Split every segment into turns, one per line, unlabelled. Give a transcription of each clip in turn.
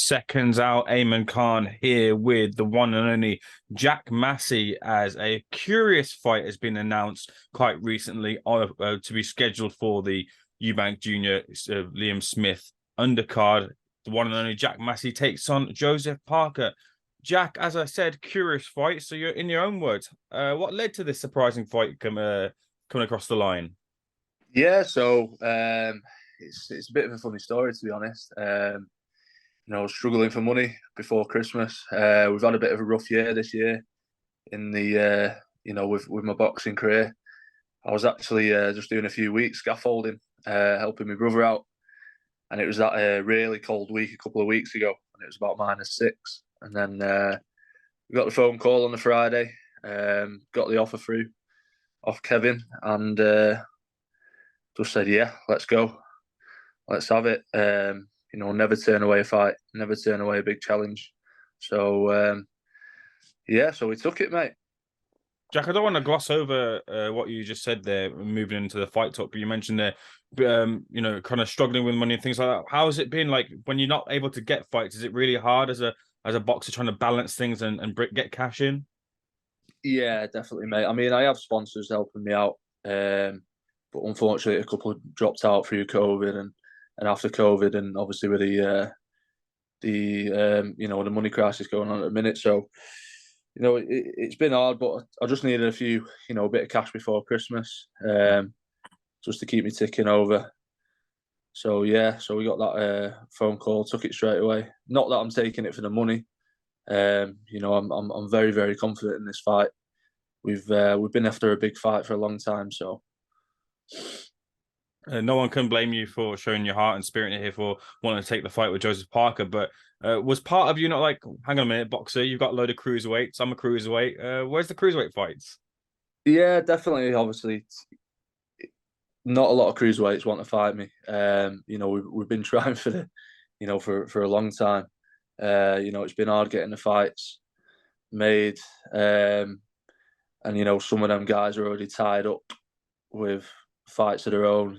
Seconds out, Ayman Khan here with the one and only Jack Massey, as a curious fight has been announced quite recently to be scheduled for the Eubank Jr. Liam Smith undercard. The one and only Jack Massey takes on Joseph Parker. Jack, as I said, curious fight. So you're in your own words. What led to this surprising fight coming across the line?
Yeah, so it's a bit of a funny story, to be honest. Struggling for money before Christmas. We've had a bit of a rough year this year in the with my boxing career. I was actually just doing a few weeks scaffolding, helping my brother out, and it was that really cold week a couple of weeks ago, and it was about -6. And then we got the phone call on the Friday, got the offer through off Kevin, and just said, "Yeah, let's go, let's have it." Never turn away a fight, never turn away a big challenge. So so we took it, mate.
Jack, I don't want to gloss over what you just said there, moving into the fight talk. But you mentioned there, kind of struggling with money and things like that. How has it been like when you're not able to get fights? Is it really hard as a boxer trying to balance things and get cash in?
Yeah, definitely, mate. I mean, I have sponsors helping me out, but unfortunately, a couple dropped out through COVID and after COVID, and obviously with the money crisis going on at the minute. So it's been hard, but I just needed a bit of cash before Christmas, just to keep me ticking over. So we got that phone call, took it straight away. Not that I'm taking it for the money. I'm very, very confident in this fight. We've been after a big fight for a long time, so
no one can blame you for showing your heart and spirit here for wanting to take the fight with Joseph Parker. But was part of you not like, hang on a minute, boxer, you've got a load of cruiserweights. I'm a cruiserweight. Where's the cruiserweight fights?
Yeah, definitely. Obviously, not a lot of cruiserweights want to fight me. We've been trying for a long time. It's been hard getting the fights made. And some of them guys are already tied up with fights of their own.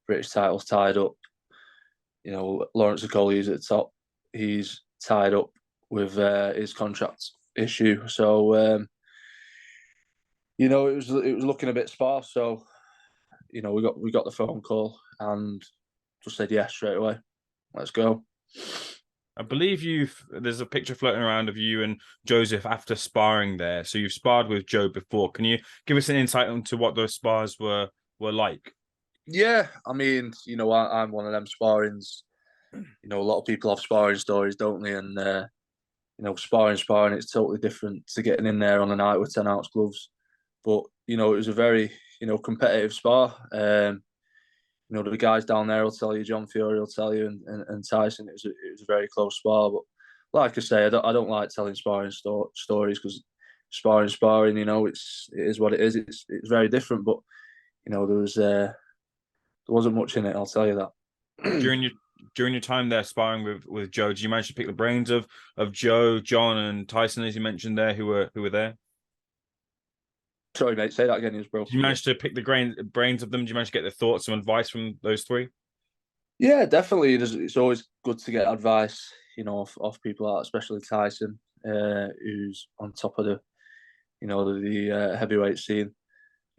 British titles tied up. Lawrence Okolie's at the top. He's tied up with his contract issue. So it was looking a bit sparse. So we got the phone call and just said yes straight away. Let's go.
I believe there's a picture floating around of you and Joseph after sparring there. So you've sparred with Joe before. Can you give us an insight into what those spars were like?
Yeah, I mean, I'm one of them sparrings. A lot of people have sparring stories, don't they? And sparring, it's totally different to getting in there on a night with 10-ounce gloves. But it was a very competitive spar. The guys down there will tell you, John Fury will tell you, and Tyson. It was a very close spar. But like I say, I don't like telling sparring stories because sparring. It is what it is. It's very different. But there wasn't much in it. I'll tell you that.
During your time there sparring with Joe, did you manage to pick the brains of Joe, John, and Tyson, as you mentioned there, who were there?
Sorry, mate. Say that again. He was broken.
Did you manage to pick the brains of them? Did you manage to get their thoughts and advice from those three?
Yeah, definitely. It's always good to get advice, off people, especially Tyson, who's on top of the heavyweight scene.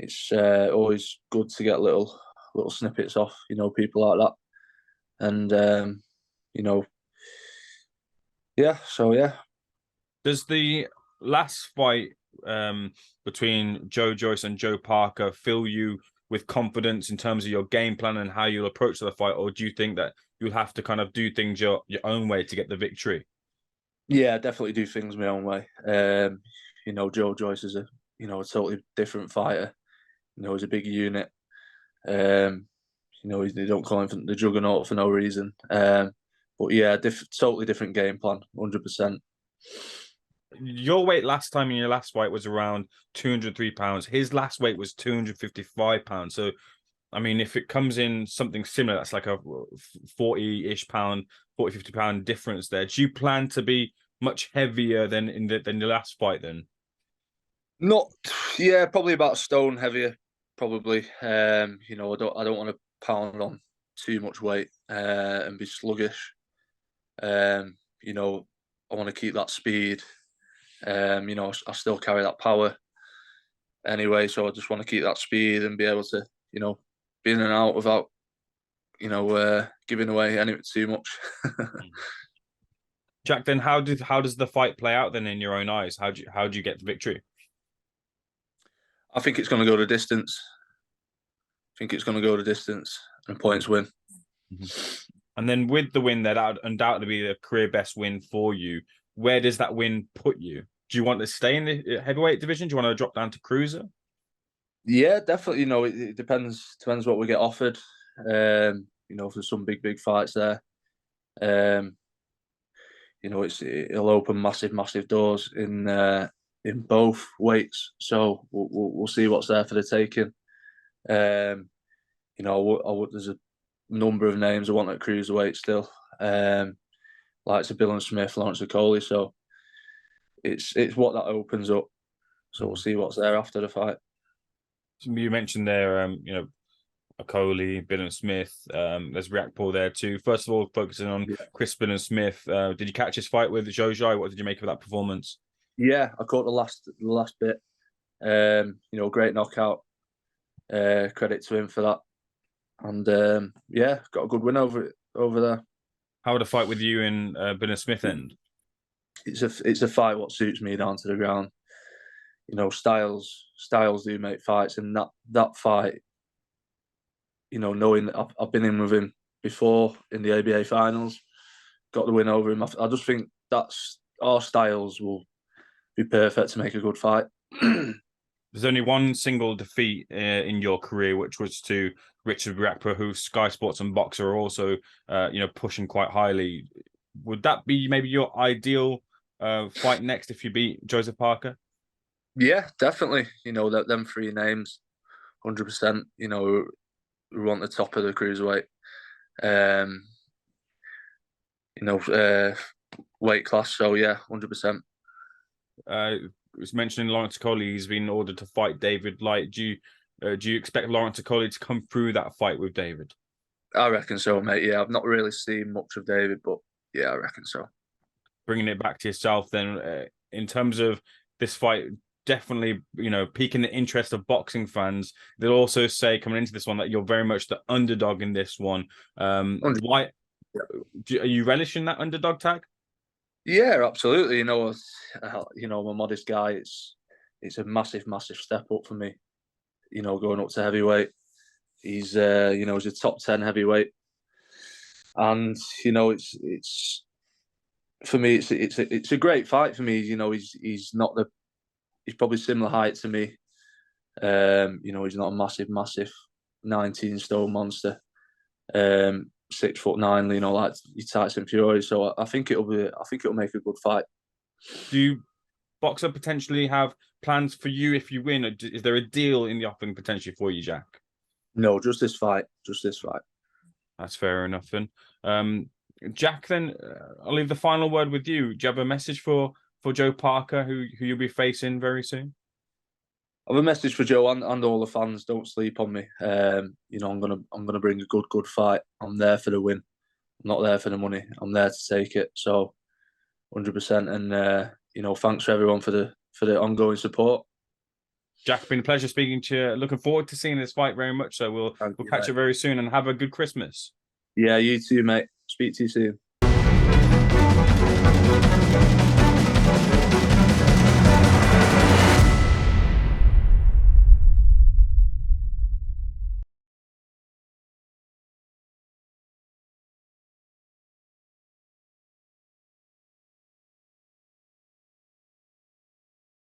It's always good to get little snippets off, people like that, and So yeah.
Does the last fight between Joe Joyce and Joe Parker fill you with confidence in terms of your game plan and how you'll approach the fight, or do you think that you'll have to kind of do things your own way to get the victory?
Yeah, definitely do things my own way. Joe Joyce is a totally different fighter. He's a big unit. They don't call him the juggernaut for no reason. But yeah, totally different game plan, 100%.
Your weight last time in your last fight was around 203 pounds. His last weight was 255 pounds. So, I mean, if it comes in something similar, that's like a 40-ish pound, 50 pound difference there. Do you plan to be much heavier than than the last fight then?
Not, yeah, probably about a stone heavier, probably. I don't want to pound on too much weight and be sluggish. You know, I want to keep that speed. You know, I still carry that power anyway, so I just want to keep that speed and be able to, you know, be in and out without, you know, giving away any too much.
Jack, then how does the fight play out then in your own eyes? How do you get the victory?
I think it's going to go the distance. I think it's going to go the distance and points win.
And then with the win, that would undoubtedly be a career best win for you. Where does that win put you? Do you want to stay in the heavyweight division? Do you want to drop down to cruiser?
Yeah, definitely. You know, it depends what we get offered. You know, if there's some big fights there, you know, it'll open massive doors in both weights. So we'll see what's there for the taking. You know, there's a number of names I want at cruiserweight still. Like to Bill and Smith, Lawrence Okoli. So it's what that opens up. So we'll see what's there after the fight.
You mentioned there, you know, Okoli, Bill and Smith. There's Riakporhe there too. First of all, focusing on Chris Bill and Smith. Did you catch his fight with Jojai? What did you make of that performance?
Yeah, I caught the last bit. You know, great knockout. Credit to him for that. And yeah, got a good win over there.
How would a fight with you and Bill and Smith end?
It's a fight what suits me down to the ground. You know, styles do make fights, and that fight, you know, knowing that I've been in with him before in the ABA finals, got the win over him. I just think that's our styles will be perfect to make a good fight.
There's only one single defeat in your career, which was to Richard Riakporhe, who Sky Sports and Boxer are also, you know, pushing quite highly. Would that be maybe your ideal fight next if you beat Joseph Parker?
Yeah, definitely. You know, them three names, 100%. You know, we want the top of the cruiserweight. You know, weight class. So yeah, 100%.
Was mentioning Lawrence Okoli. He's been ordered to fight David Light. Do you expect Lawrence Okoli to come through that fight with David?
I reckon so, mate. Yeah, I've not really seen much of David, but yeah, I reckon so.
Bringing it back to yourself, then, in terms of this fight, definitely, you know, piquing the interest of boxing fans. They'll also say coming into this one that you're very much the underdog in this one. Why? Are you relishing that underdog tag?
Yeah, absolutely. You know, I'm a modest guy. It's a massive step up for me. You know, going up to heavyweight. He's you know, he's a top 10 heavyweight, and you know, it's for me, it's a great fight for me. You know, he's probably similar height to me. You know, he's not a massive 19 stone monster. 6'9", you know, like your Tyson Fury. So I think it'll make a good fight.
Do Boxer potentially have plans for you if you win? Is there a deal in the offing potentially for you, Jack?
No, just this fight.
That's fair enough. And Jack, then I'll leave the final word with you. Do you have a message for Joe Parker, who you'll be facing very soon?
I have a message for Joe and all the fans. Don't sleep on me. You know, I'm gonna bring a good fight. I'm there for the win. I'm not there for the money. I'm there to take it. So, 100%. And you know, thanks for everyone for the ongoing support.
Jack, it's been a pleasure speaking to you. Looking forward to seeing this fight very much. So we'll catch you very soon, and have a good Christmas.
Yeah, you too, mate. Speak to you soon.